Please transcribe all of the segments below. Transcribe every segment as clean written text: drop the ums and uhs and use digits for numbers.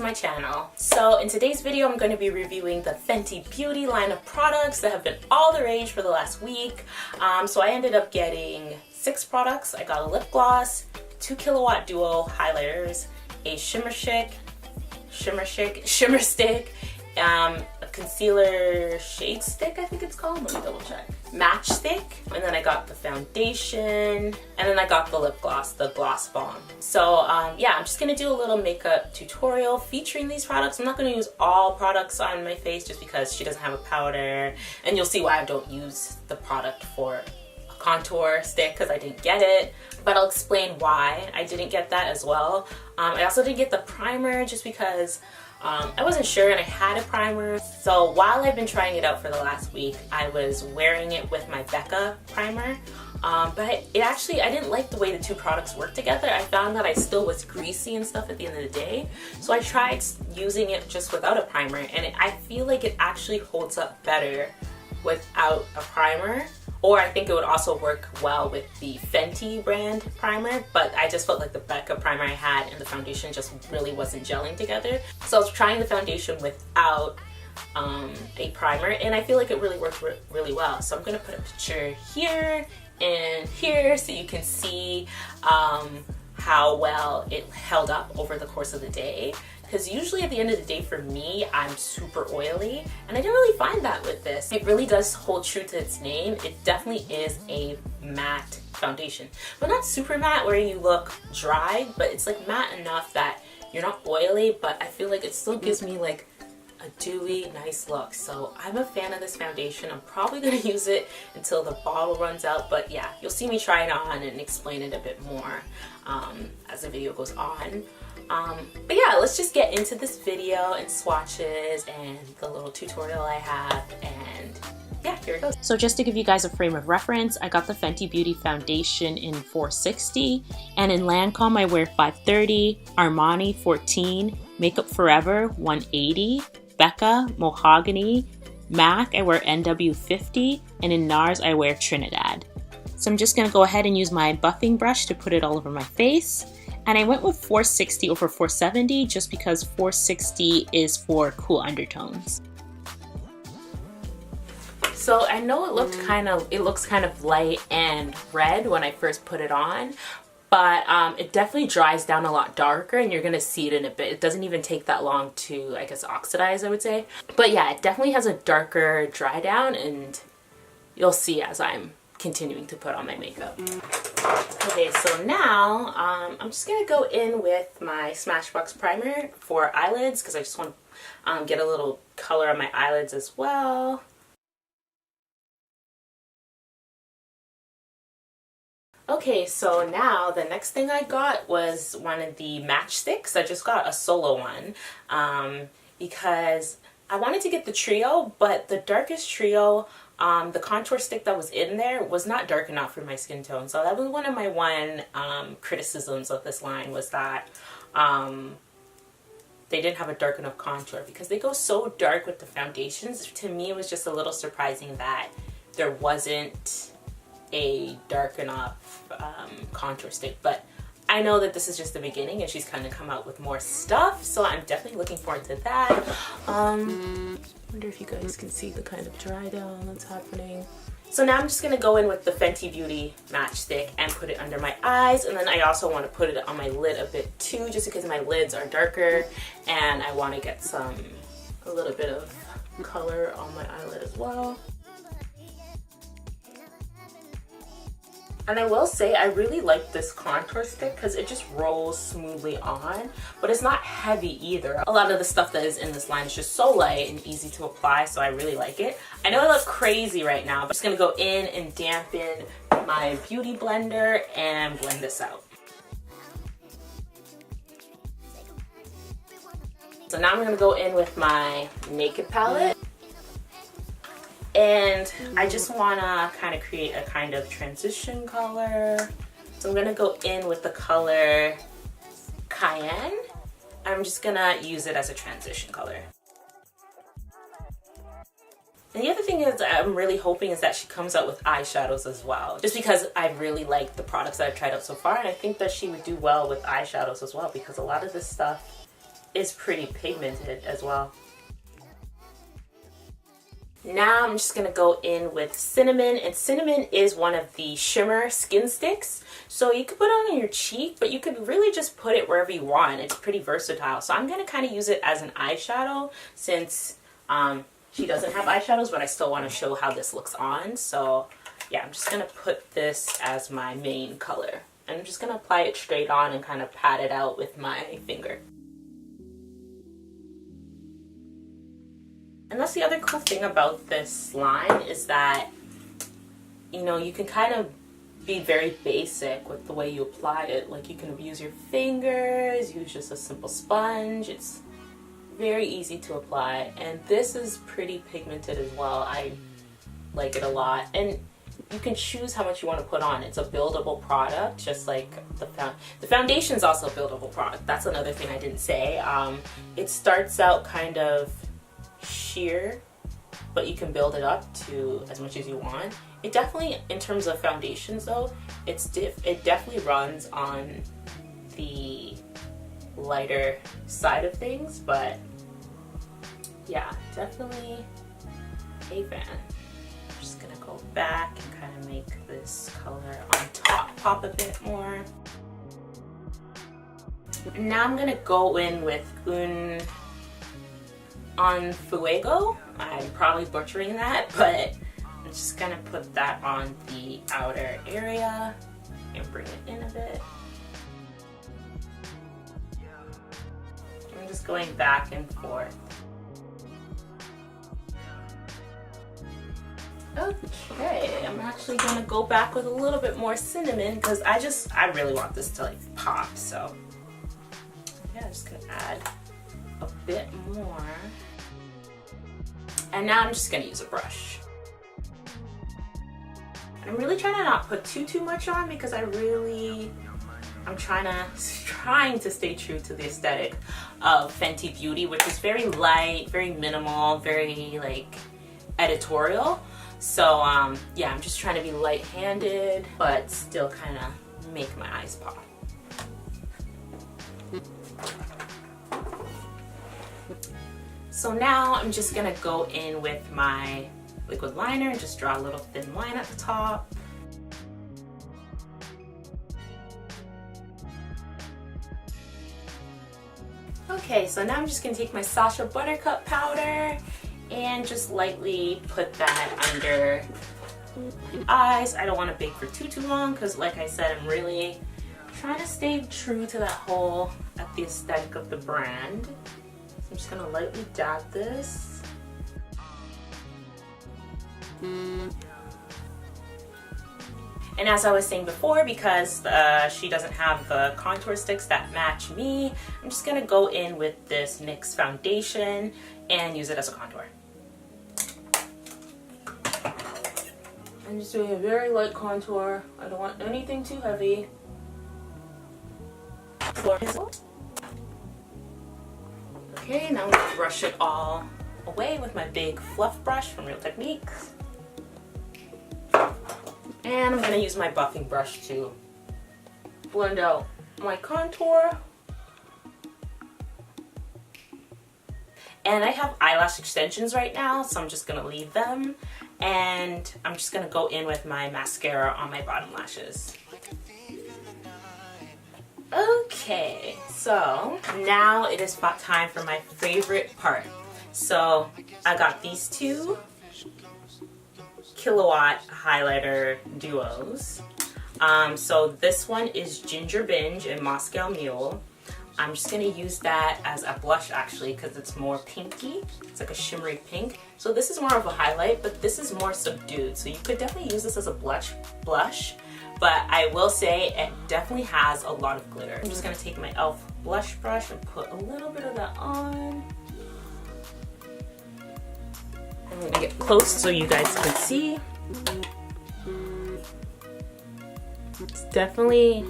to my channel. So in today's video, I'm going to be reviewing the Fenty Beauty line of products that have been all the rage for the last week. So I ended up getting 6 products. I got a lip gloss, 2 Killawatt Duo highlighters, a shimmer stick, a concealer shade stick, I think it's called. Let me double check. Match stick, and then I got the foundation, and then I got the lip gloss, the Gloss Bomb. So yeah, I'm just gonna do a little makeup tutorial featuring these products. I'm not gonna use all products on my face just because she doesn't have a powder, and you'll see why I don't use the product for a contour stick because I didn't get it, but I'll explain why I didn't get that as well. I also didn't get the primer just because I wasn't sure and I had a primer. So while I've been trying it out for the last week, I was wearing it with my BECCA primer. But I didn't like the way the two products work together. I found that I still was greasy and stuff at the end of the day. So I tried using it just without a primer, and I feel like it actually holds up better without a primer. Or I think it would also work well with the Fenty brand primer, but I just felt like the BECCA primer I had and the foundation just really wasn't gelling together. So I was trying the foundation without a primer, and I feel like it really worked really well. So I'm gonna put a picture here and here so you can see how well it held up over the course of the day. Because usually at the end of the day for me, I'm super oily, and I didn't really find that with this. It really does hold true to its name. It definitely is a matte foundation, but not super matte where you look dry, but it's like matte enough that you're not oily, but I feel like it still gives me like a dewy, nice look. So I'm a fan of this foundation. I'm probably gonna use it until the bottle runs out, but yeah, you'll see me try it on and explain it a bit more as the video goes on. But yeah, let's just get into this video and swatches and the little tutorial I have, and yeah, here it goes. So just to give you guys a frame of reference, I got the Fenty Beauty foundation in 460, and in Lancome I wear 530, Armani 14, Makeup Forever 180, BECCA, Mahogany, MAC I wear NW50, and in NARS I wear Trinidad. So I'm just gonna go ahead and use my buffing brush to put it all over my face. And I went with 460 over 470 just because 460 is for cool undertones. So I know it looks kind of light and red when I first put it on, but it definitely dries down a lot darker, and you're gonna see it in a bit. It doesn't even take that long to, I guess, oxidize, I would say. But yeah, it definitely has a darker dry down, and you'll see as I'm continuing to put on my makeup. Okay, so now I'm just gonna go in with my Smashbox primer for eyelids because I just want to get a little color on my eyelids as well. Okay, so now the next thing I got was one of the matchsticks. I just got a solo one because I wanted to get the trio, but the darkest trio, the contour stick that was in there was not dark enough for my skin tone. So that was one of my criticisms of this line, was that they didn't have a dark enough contour because they go so dark with the foundations. To me, it was just a little surprising that there wasn't a dark enough contour stick. But I know that this is just the beginning and she's kind of come out with more stuff, so I'm definitely looking forward to that. Wonder if you guys can see the kind of dry down that's happening. So now I'm just going to go in with the Fenty Beauty matchstick and put it under my eyes, and then I also want to put it on my lid a bit too, just because my lids are darker and I want to get a little bit of color on my eyelid as well. And I will say I really like this contour stick because it just rolls smoothly on, but it's not heavy either. A lot of the stuff that is in this line is just so light and easy to apply, so I really like it. I know I look crazy right now, but I'm just going to go in and dampen my beauty blender and blend this out. So now I'm going to go in with my Naked palette. And I just want to kind of create a kind of transition color. So I'm going to go in with the color Cayenne. I'm just going to use it as a transition color. And the other thing is I'm really hoping is that she comes out with eyeshadows as well. Just because I really like the products that I've tried out so far, and I think that she would do well with eyeshadows as well, because a lot of this stuff is pretty pigmented as well. Now I'm just gonna go in with Sinamon, and Sinamon is one of the Shimmer skin sticks. So you could put it on your cheek, but you could really just put it wherever you want. It's pretty versatile. So I'm gonna kind of use it as an eyeshadow since she doesn't have eyeshadows, but I still want to show how this looks on. So yeah, I'm just gonna put this as my main color. And I'm just gonna apply it straight on and kind of pat it out with my finger. And that's the other cool thing about this line is that, you know, you can kind of be very basic with the way you apply it. Like you can use your fingers, use just a simple sponge. It's very easy to apply. And this is pretty pigmented as well. I like it a lot. And you can choose how much you want to put on. It's a buildable product, just like the foundation is also a buildable product. That's another thing I didn't say. It starts out kind of sheer, but you can build it up to as much as you want. It definitely, in terms of foundations though, it definitely runs on the lighter side of things, but yeah, definitely a fan. I'm just gonna go back and kind of make this color on top pop a bit more. And now I'm gonna go in with on Fuego. I'm probably butchering that, but I'm just gonna put that on the outer area and bring it in a bit. I'm just going back and forth. Okay, I'm actually gonna go back with a little bit more Sinamon because I really want this to like pop. So yeah, I'm just gonna add a bit more. And now I'm just gonna use a brush. I'm really trying to not put too much on because I'm trying to stay true to the aesthetic of Fenty Beauty, which is very light, very minimal, very like editorial. So yeah, I'm just trying to be light-handed, but still kind of make my eyes pop. So now I'm just gonna go in with my liquid liner and just draw a little thin line at the top. Okay, so now I'm just gonna take my Sacha Buttercup powder and just lightly put that under my eyes. I don't want to bake for too long because, like I said, I'm really trying to stay true to that whole the aesthetic of the brand. I'm just gonna lightly dab this. And as I was saying before, because she doesn't have the contour sticks that match me, I'm just gonna go in with this NYX foundation and use it as a contour. I'm just doing a very light contour. I don't want anything too heavy. Okay, now I'm gonna brush it all away with my big fluff brush from Real Techniques. And I'm gonna use my buffing brush to blend out my contour. And I have eyelash extensions right now, so I'm just gonna leave them. And I'm just gonna go in with my mascara on my bottom lashes. Okay, so now it is time for my favorite part. So I got these two KILLAWATT highlighter duos. So this one is Ginger Binge and Moscow Mule. I'm just gonna use that as a blush actually because it's more pinky. It's like a shimmery pink. So this is more of a highlight, but this is more subdued. So you could definitely use this as a blush. But I will say it definitely has a lot of glitter. I'm just gonna take my e.l.f. blush brush and put a little bit of that on. I'm gonna get close so you guys can see. It's definitely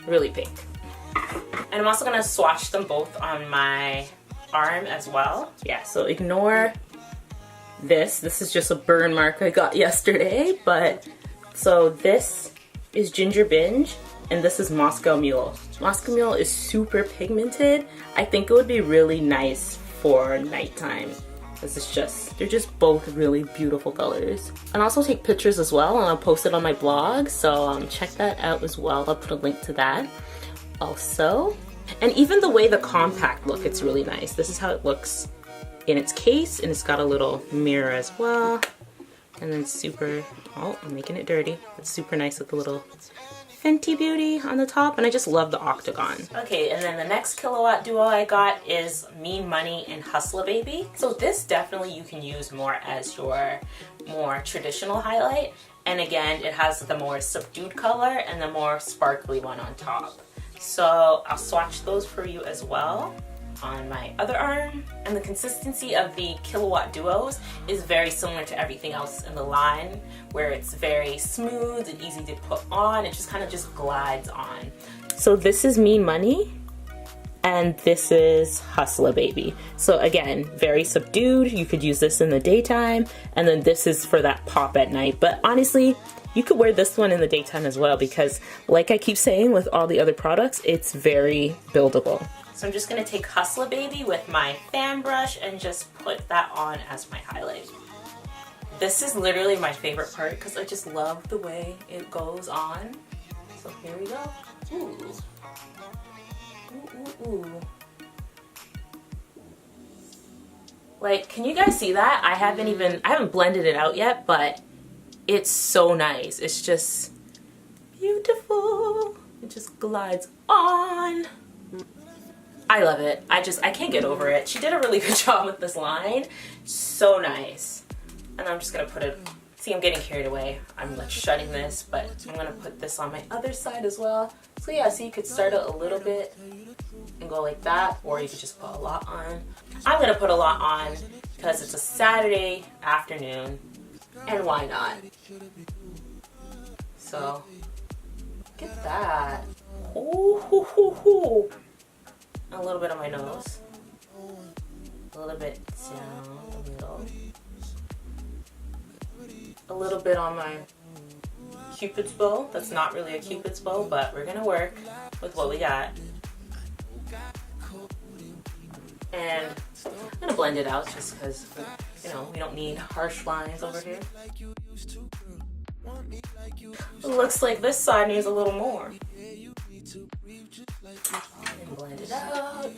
really pink. And I'm also gonna swatch them both on my arm as well. Yeah, so ignore this. This is just a burn mark I got yesterday, but so this is Ginger Binge. and this is Moscow Mule. Moscow Mule is super pigmented. I think it would be really nice for nighttime. This is just, they're just both really beautiful colors. And I also take pictures as well, and I'll post it on my blog, so check that out as well. I'll put a link to that also. And even the way the compact look, it's really nice. This is how it looks in its case, and it's got a little mirror as well. And then super, oh, I'm making it dirty. It's super nice with the little Fenty Beauty on the top, and I just love the octagon. Okay, and then the next Killawatt duo I got is Mean Money and Hustla Baby. So this definitely you can use more as your more traditional highlight. And again, it has the more subdued color and the more sparkly one on top. So I'll swatch those for you as well on my other arm. And the consistency of the Killawatt duos is very similar to everything else in the line, where it's very smooth and easy to put on. It just kind of just glides on. So this is Mean Money and this is Hustla Baby. So again, very subdued. You could use this in the daytime, and then this is for that pop at night. But honestly, you could wear this one in the daytime as well, because like I keep saying with all the other products, it's very buildable. So I'm just gonna take Hustla Baby with my fan brush and just put that on as my highlight. This is literally my favorite part because I just love the way it goes on. So here we go. Ooh. Ooh, ooh, ooh. Like, can you guys see that? I haven't blended it out yet, but it's so nice. It's just beautiful. It just glides on. I love it. I can't get over it. She did a really good job with this line. So nice. And I'm just gonna put it, see, I'm getting carried away. I'm like shutting this, but I'm gonna put this on my other side as well. So yeah, so you could start it a little bit and go like that, or you could just put a lot on. I'm gonna put a lot on because it's a Saturday afternoon, and why not? So, look at that. Ooh, hoo, hoo, hoo. A little bit on my nose, a little bit down the middle, a little bit on my Cupid's bow. That's not really a Cupid's bow, but we're gonna work with what we got. And I'm gonna blend it out just because, you know, we don't need harsh lines over here. It looks like this side needs a little more. And blend it out.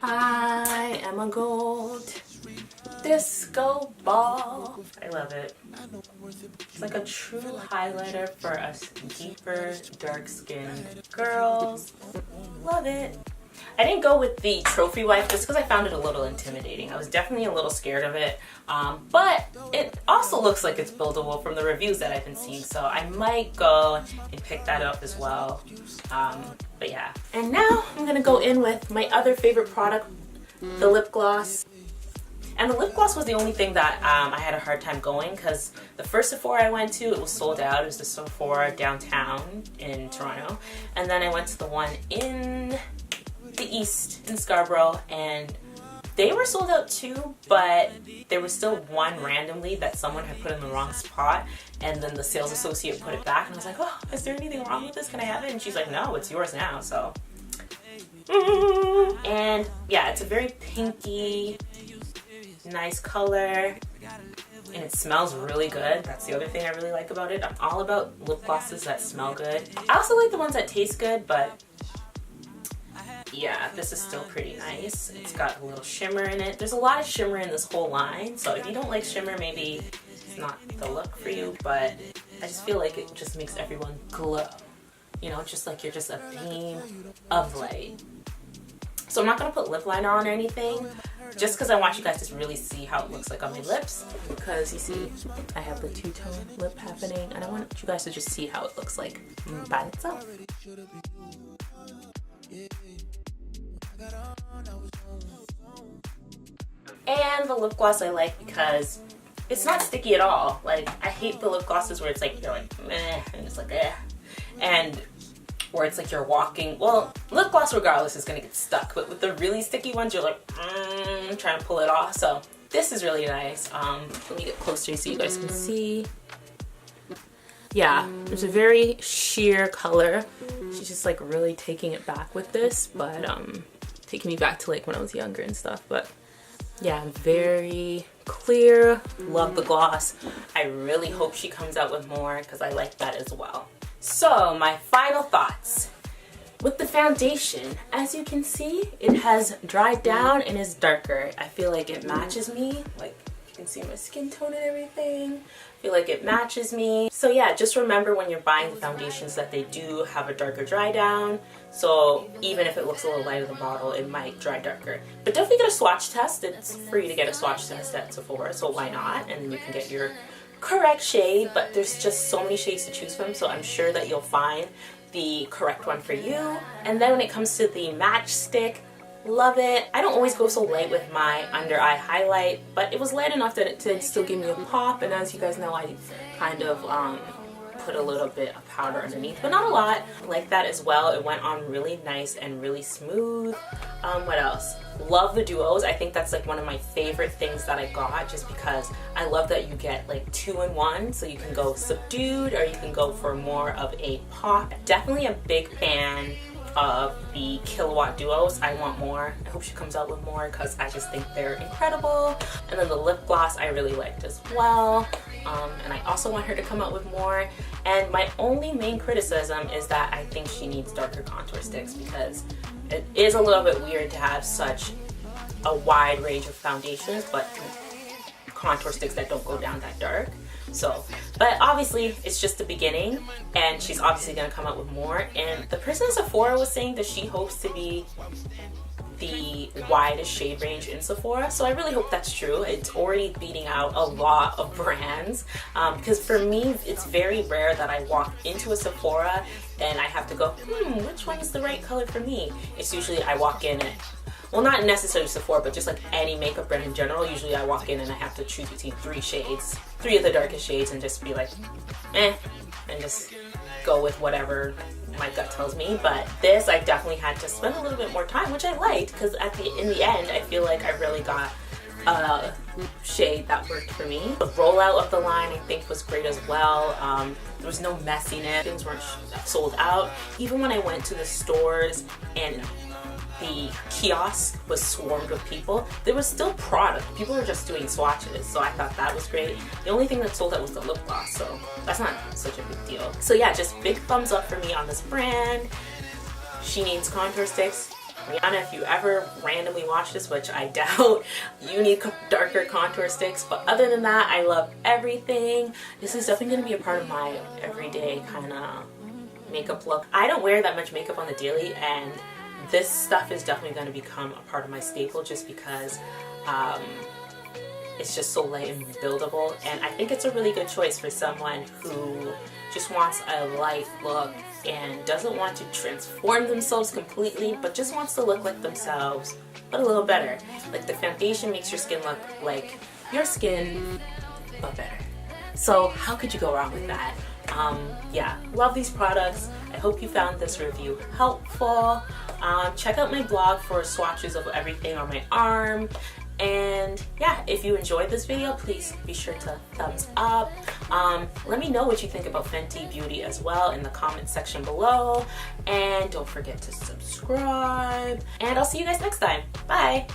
I am a gold disco ball. I love it. It's like a true highlighter for us deeper, dark-skinned girls. Love it. I didn't go with the trophy wipe just because I found it a little intimidating. I was definitely a little scared of it, but it also looks like it's buildable from the reviews that I've been seeing, so I might go and pick that up as well. But yeah. And now I'm gonna go in with my other favorite product, the lip gloss. And the lip gloss was the only thing that I had a hard time going, because the first Sephora I went to, it was sold out. It was the Sephora downtown in Toronto. And then I went to the one in the East in Scarborough, and they were sold out too, but there was still one randomly that someone had put in the wrong spot, and then the sales associate put it back, and I was like, oh, is there anything wrong with this? Can I have it? And she's like, no, it's yours now. So and yeah, it's a very pinky, nice color, and it smells really good. That's the other thing I really like about it. I'm all about lip glosses that smell good. I also like the ones that taste good, but yeah, this is still pretty nice. It's got a little shimmer in it. There's a lot of shimmer in this whole line, so if you don't like shimmer, maybe it's not the look for you, but I just feel like it just makes everyone glow. You know, just like you're just a beam of light. So I'm not going to put lip liner on or anything, just because I want you guys to really see how it looks like on my lips, because you see I have the two-tone lip happening, and I want you guys to just see how it looks like by itself. And the lip gloss I like because it's not sticky at all. Like, I hate the lip glosses where it's like, you're like, meh, and it's like, eh. And where it's like you're walking, well, lip gloss regardless is gonna get stuck, but with the really sticky ones, you're like, trying to pull it off. So this is really nice. Let me get closer so you guys can see. yeah, it's a very sheer color. She's just like really taking it back with this, but taking me back to like when I was younger and stuff. But yeah, very clear. Love the gloss. I really hope she comes out with more because I like that as well. So my final thoughts. With the foundation, as you can see, it has dried down and is darker. I feel like it matches me. Like, you can see my skin tone and everything. I feel like it matches me. So yeah, just remember when you're buying the foundations that they do have a darker dry down. So even if it looks a little light in the bottle, it might dry darker. But definitely get a swatch test. It's free to get a swatch test at Sephora, so why not? And then you can get your correct shade, but there's just so many shades to choose from, so I'm sure that you'll find the correct one for you. And then when it comes to the matchstick, love it. I don't always go so light with my under eye highlight, but it was light enough that it did still give me a pop. And as you guys know, I kind of put a little bit of powder underneath, but not a lot. I like that as well. It went on really nice and really smooth. What else? Love the duos. I think that's like one of my favorite things that I got, just because I love that you get like 2-in-1, so you can go subdued or you can go for more of a pop. Definitely a big fan of the KILLAWATT duos. I want more. I hope she comes out with more because I just think they're incredible. And then the lip gloss I really liked as well. And I also want her to come out with more. And my only main criticism is that I think she needs darker contour sticks, because it is a little bit weird to have such a wide range of foundations, but contour sticks that don't go down that dark. So, but obviously it's just the beginning, and she's obviously going to come out with more. And the person at Sephora was saying that she hopes to be the widest shade range in Sephora, so I really hope that's true. It's already beating out a lot of brands, because for me it's very rare that I walk into a Sephora and I have to go, which one is the right color for me? It's usually I walk in and, well, not necessarily Sephora, but just like any makeup brand in general, usually I walk in and I have to choose between 3 shades, 3 of the darkest shades, and just be like, and just go with whatever my gut tells me. But this, I definitely had to spend a little bit more time, which I liked, because in the end, I feel like I really got a shade that worked for me. The rollout of the line, I think, was great as well. There was no messiness. Things weren't sold out. Even when I went to the stores and the kiosk was swarmed with people, there was still product. People were just doing swatches, so I thought that was great. The only thing that sold out was the lip gloss, so that's not such a big deal. So yeah, just big thumbs up for me on this brand. She needs contour sticks. Rihanna, if you ever randomly watch this, which I doubt, you need darker contour sticks. But other than that, I love everything. This is definitely going to be a part of my everyday kind of makeup look. I don't wear that much makeup on the daily, and this stuff is definitely going to become a part of my staple, just because it's just so light and buildable. And I think it's a really good choice for someone who just wants a light look and doesn't want to transform themselves completely, but just wants to look like themselves, but a little better. Like, the foundation makes your skin look like your skin, but better. So how could you go wrong with that? Yeah, love these products. I hope you found this review helpful. Check out my blog for swatches of everything on my arm. And yeah, if you enjoyed this video, please be sure to thumbs up. Let me know what you think about Fenty Beauty as well in the comment section below. And don't forget to subscribe. And I'll see you guys next time. Bye!